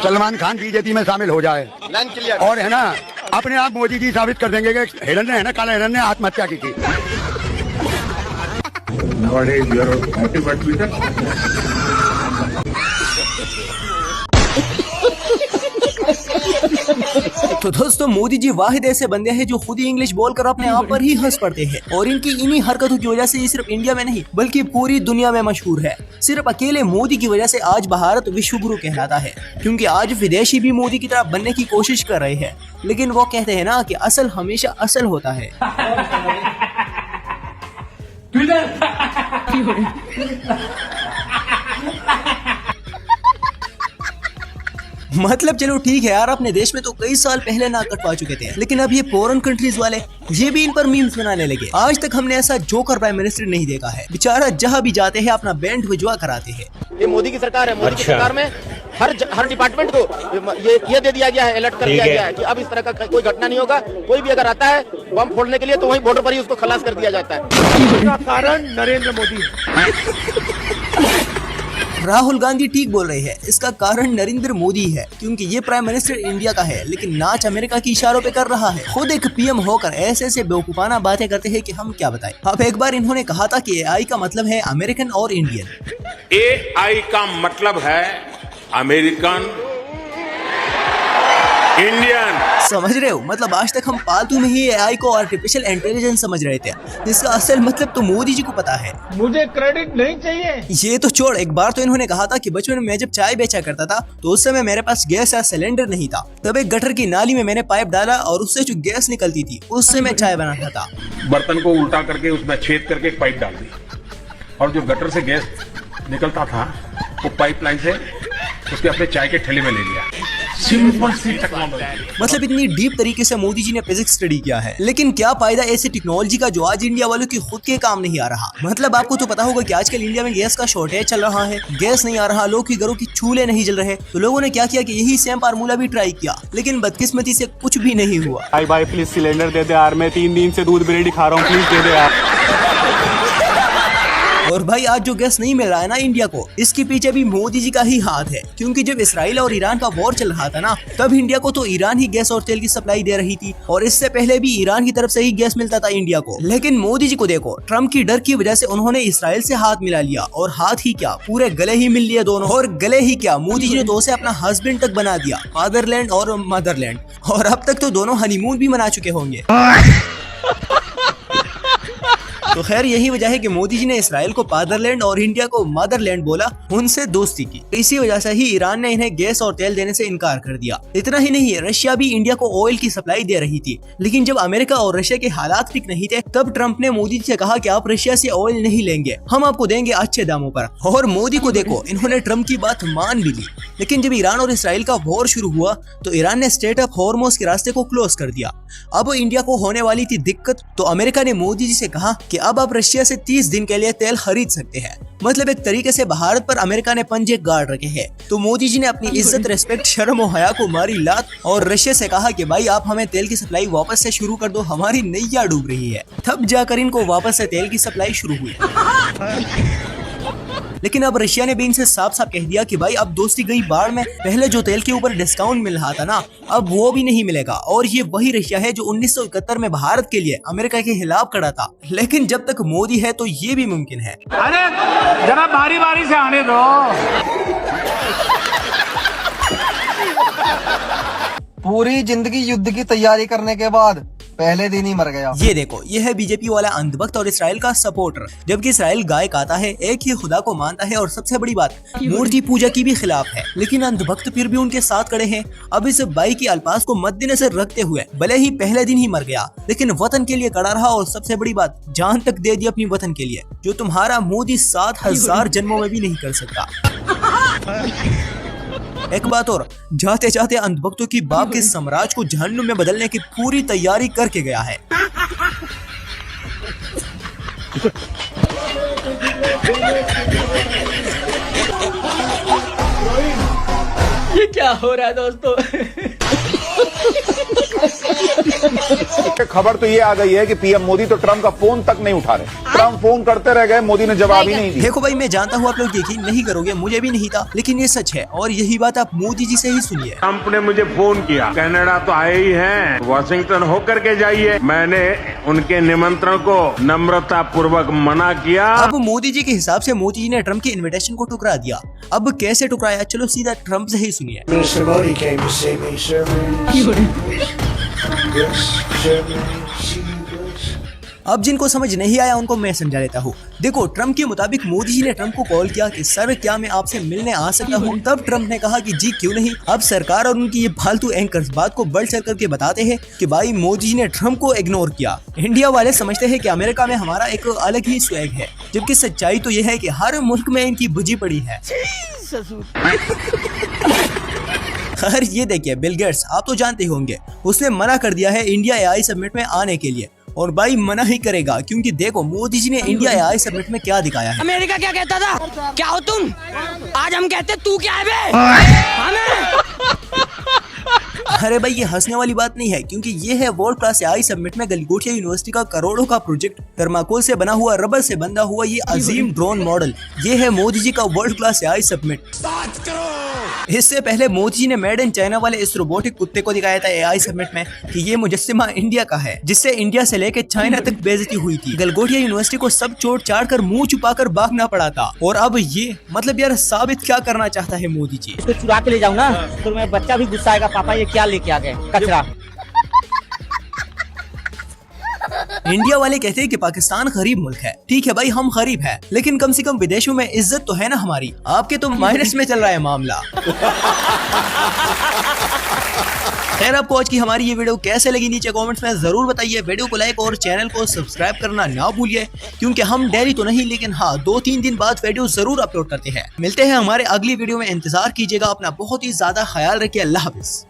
Salman Khan BJP में शामिल हो जाए और है ना अपने आप मोदी जी साबित कर देंगे कि हिरन ने है ना काला हिरन ने आत्महत्या की थी। तो दोस्तों मोदी जी वाहिद ऐसे बंदे हैं जो खुद ही इंग्लिश बोलकर अपने आप पर ही हंस पड़ते हैं और इनकी इन्हीं हरकतों की वजह से ये सिर्फ इंडिया में नहीं बल्कि पूरी दुनिया में मशहूर है। सिर्फ अकेले मोदी की वजह से आज भारत विश्व गुरु कहलाता है, क्योंकि आज विदेशी भी मोदी की तरह बनने की कोशिश कर रहे हैं, लेकिन वो कहते हैं ना कि असल हमेशा असल होता है। मतलब चलो ठीक है यार, अपने देश में तो कई साल पहले नाक कटवा चुके थे, लेकिन अब ये फॉरेन कंट्रीज वाले ये भी इन पर मीम्स बनाने लगे। आज तक हमने ऐसा जोकर प्राइम मिनिस्टर नहीं देखा है। बेचारा जहाँ भी जाते हैं अपना बैंड भिजवा कराते हैं। ये मोदी की सरकार है। मोदी की सरकार में हर डिपार्टमेंट को ये दे दिया गया है, अलर्ट कर दिया गया है कि अब इस तरह का कोई घटना नहीं होगा। कोई भी अगर आता है बम फोड़ने के लिए तो वहीं बॉर्डर पर ही उसको खलास कर दिया जाता है। इसका कारण नरेंद्र मोदी है। राहुल गांधी ठीक बोल रहे हैं, इसका कारण नरेंद्र मोदी है, क्योंकि ये प्राइम मिनिस्टर इंडिया का है लेकिन नाच अमेरिका की इशारों पे कर रहा है। खुद एक पीएम होकर ऐसे ऐसे बेवकूफाना बातें करते हैं कि हम क्या बताएं। अब एक बार इन्होंने कहा था कि एआई का मतलब है अमेरिकन और इंडियन। एआई का मतलब है अमेरिकन इंडियन। समझ रहे हो? मतलब आज तक हम पालतू में ही एआई को आर्टिफिशियल इंटेलिजेंस समझ रहे थे, जिसका असल मतलब तो मोदी जी को पता है। मुझे क्रेडिट नहीं चाहिए। ये तो छोड़, एक बार तो इन्होंने कहा था कि बचपन में मैं जब चाय बेचा करता था तो उस समय मेरे पास गैस या सिलेंडर नहीं था, तब एक गटर की नाली में मैंने पाइप डाला और उससे जो गैस निकलती थी उससे मैं चाय बनाता था। बर्तन को उल्टा करके उसमें छेद करके एक पाइप डाल दी और जो गटर से गैस निकलता था वो पाइपलाइन से उसके अपने चाय के ठेले में ले लिया। सिंपल सी टेक्नोलॉजी। मतलब इतनी डीप तरीके से मोदी जी ने फिजिक्स स्टडी किया है, लेकिन क्या फायदा ऐसी टेक्नोलॉजी का जो आज इंडिया वालों की खुद के काम नहीं आ रहा। मतलब आपको तो पता होगा कि आजकल इंडिया में गैस का शॉर्टेज चल रहा है, गैस नहीं आ रहा, लोग की घरों की चूल्हे नहीं जल रहे, तो लोगों ने क्या किया कि यही सेम फार्मूला भी ट्राई किया, लेकिन बदकिस्मती से कुछ भी नहीं हुआ। भाई प्लीज सिलेंडर दे दे यार, मैं 3 दिन से दूध बिरेडी खा रहा हूँ, प्लीज दे दे यार। और भाई आज जो गैस नहीं मिल रहा है ना इंडिया को, इसके पीछे भी मोदी जी का ही हाथ है, क्योंकि जब इसराइल और ईरान का वॉर चल रहा था ना, तब इंडिया को तो ईरान ही गैस और तेल की सप्लाई दे रही थी और इससे पहले भी ईरान की तरफ से ही गैस मिलता था इंडिया को। लेकिन मोदी जी को देखो, ट्रम्प की डर की वजह से उन्होंने इसराइल से हाथ मिला लिया, और हाथ ही क्या पूरे गले ही मिल लिए दोनों। और गले ही क्या, मोदी जी ने तो उसे अपना हस्बैंड तक बना दिया, फादरलैंड और मदरलैंड, और अब तक तो दोनों हनीमून भी मना चुके होंगे। तो खैर यही वजह है कि मोदी जी ने इसराइल को फादरलैंड और इंडिया को मदरलैंड बोला, उनसे दोस्ती की। इसी वजह से ही ईरान ने इन्हें गैस और तेल देने से इनकार कर दिया। इतना ही नहीं, रशिया भी इंडिया को ऑयल की सप्लाई दे रही थी, लेकिन जब अमेरिका और रशिया के हालात ठीक नहीं थे, तब ट्रम्प ने मोदी जी से कहा कि आप रशिया से ऑयल नहीं लेंगे, हम आपको देंगे अच्छे दामों पर। और मोदी को देखो, इन्होंने ट्रम्प की बात मान भी ली। लेकिन जब ईरान और इसराइल का वॉर शुरू हुआ तो ईरान ने स्ट्रेट ऑफ हॉर्मोज के रास्ते को क्लोज कर दिया। अब इंडिया को होने वाली थी दिक्कत, तो अमेरिका ने मोदी जी से कहा कि अब आप रशिया से 30 दिन के लिए तेल खरीद सकते हैं। मतलब एक तरीके से भारत पर अमेरिका ने पंजे गाड़ रखे हैं। तो मोदी जी ने अपनी इज्जत, रेस्पेक्ट, शर्म और हया को मारी लात और रशिया से कहा कि भाई आप हमें तेल की सप्लाई वापस से शुरू कर दो, हमारी नैया डूब रही है। तब जाकर इनको वापस से तेल की सप्लाई शुरू हुई। लेकिन अब रशिया ने भी इनसे साफ साफ कह दिया कि भाई अब दोस्ती गई बाढ़ में। पहले जो तेल के ऊपर डिस्काउंट मिल रहा था ना, अब वो भी नहीं मिलेगा। और ये वही रशिया है जो 1971 में भारत के लिए अमेरिका के खिलाफ खड़ा था। लेकिन जब तक मोदी है तो ये भी मुमकिन है। अरे जरा बारी बारी से आने दो। पूरी जिंदगी युद्ध की तैयारी करने के बाद पहले दिन ही मर गया। ये देखो, ये है बीजेपी वाला अंधभक्त और इसराइल का सपोर्टर। जबकि इसराइल गाय खाता है, एक ही खुदा को मानता है और सबसे बड़ी बात मूर्ति पूजा की भी खिलाफ है, लेकिन अंधभक्त फिर भी उनके साथ खड़े हैं। अब इस बाई की अल्फाज को मद्देनजर रखते हुए भले ही पहले दिन ही मर गया, लेकिन वतन के लिए खड़ा रहा और सबसे बड़ी बात जान तक दे दी अपनी वतन के लिए, जो तुम्हारा मोदी 7000 जन्मों में भी नहीं कर सकता। एक बात और, जाते जाते अंधभक्तों की बाप के साम्राज्य को जहन्नुम में बदलने की पूरी तैयारी करके गया है। ये क्या हो रहा है दोस्तों? खबर तो ये आ गई है कि पीएम मोदी तो ट्रम्प का फोन तक नहीं उठा रहे। ट्रम्प फोन करते रह गए, मोदी ने जवाब ही नहीं दिया। देखो भाई, मैं जानता हूँ आप लोग यकीन नहीं करोगे, मुझे भी नहीं था, लेकिन ये सच है और यही बात आप मोदी जी से ही सुनिए। ट्रम्प ने मुझे फोन किया, कनाडा तो आए ही हैं, वॉशिंगटन होकर के जाइए। मैंने उनके निमंत्रण को नम्रता पूर्वक मना किया। अब मोदी जी के हिसाब से मोदी जी ने ट्रम्प के इनविटेशन को ठुकरा दिया। अब कैसे ठुकराया, चलो सीधा ट्रम्प से ही सुनिए। अब जिनको समझ नहीं आया उनको मैं समझा देता हूँ। देखो, ट्रम्प के मुताबिक मोदी जी ने ट्रम्प को कॉल किया कि सर क्या मैं आपसे मिलने आ सकता हूँ। तब ट्रम्प ने कहा कि जी क्यों नहीं। अब सरकार और उनकी ये फालतू एंकर्स बात को बढ़ चढ़ करके बताते हैं कि भाई मोदी जी ने ट्रम्प को इग्नोर किया। इंडिया वाले समझते हैं कि अमेरिका में हमारा एक अलग ही स्वैग है, जबकि सच्चाई तो ये है कि हर मुल्क में इनकी बुझी पड़ी है। खैर ये देखिए, बिल गेट्स आप तो जानते होंगे, उसने मना कर दिया है इंडिया एआई समिट में आने के लिए। और भाई मना ही करेगा, क्योंकि देखो मोदी जी ने इंडिया एआई समिट में क्या दिखाया है। अमेरिका क्या कहता था, क्या हो तुम, आज हम कहते तू क्या है बे? अरे भाई ये हंसने वाली बात नहीं है, क्योंकि ये है वर्ल्ड क्लास एआई समिट में गलगोटिया यूनिवर्सिटी का करोड़ों का प्रोजेक्ट, थर्माकोल से बना हुआ, रबर से बंधा हुआ ये अजीम ड्रोन मॉडल। ये है मोदी जी का वर्ल्ड क्लास एआई समिट। इससे पहले मोदी जी ने मेड इन चाइना वाले इस रोबोटिक कुत्ते को दिखाया था एआई समिट में कि ये मुजस्सिमा इंडिया का है, जिससे इंडिया से लेकर चाइना तक बेइज्जती हुई थी। गलगोटिया यूनिवर्सिटी को सब चोट चाट कर मुंह छुपाकर भागना पड़ा था। और अब ये मतलब यार साबित क्या करना चाहता है मोदी जी। इसको चुरा के ले जाऊँ ना तो मेरा बच्चा भी गुस्सा आएगा, पापा ये क्या लेके आ गए कचरा। इंडिया वाले कहते हैं कि पाकिस्तान गरीब मुल्क है। ठीक है भाई, हम गरीब हैं, लेकिन कम से कम विदेशों में इज्जत तो है ना हमारी। आपके तो माइनस में चल रहा है मामला। खैर, आपको आज की हमारी ये वीडियो कैसे लगी नीचे कमेंट्स में जरूर बताइए। वीडियो को लाइक और चैनल को सब्सक्राइब करना ना भूलिए, क्योंकि हम डेली तो नहीं लेकिन हाँ 2-3 दिन बाद वीडियो जरूर अपलोड करते हैं। मिलते हैं हमारे अगली वीडियो में, इंतजार कीजिएगा। अपना बहुत ही ज्यादा ख्याल रखिए। अल्लाह हाफिज।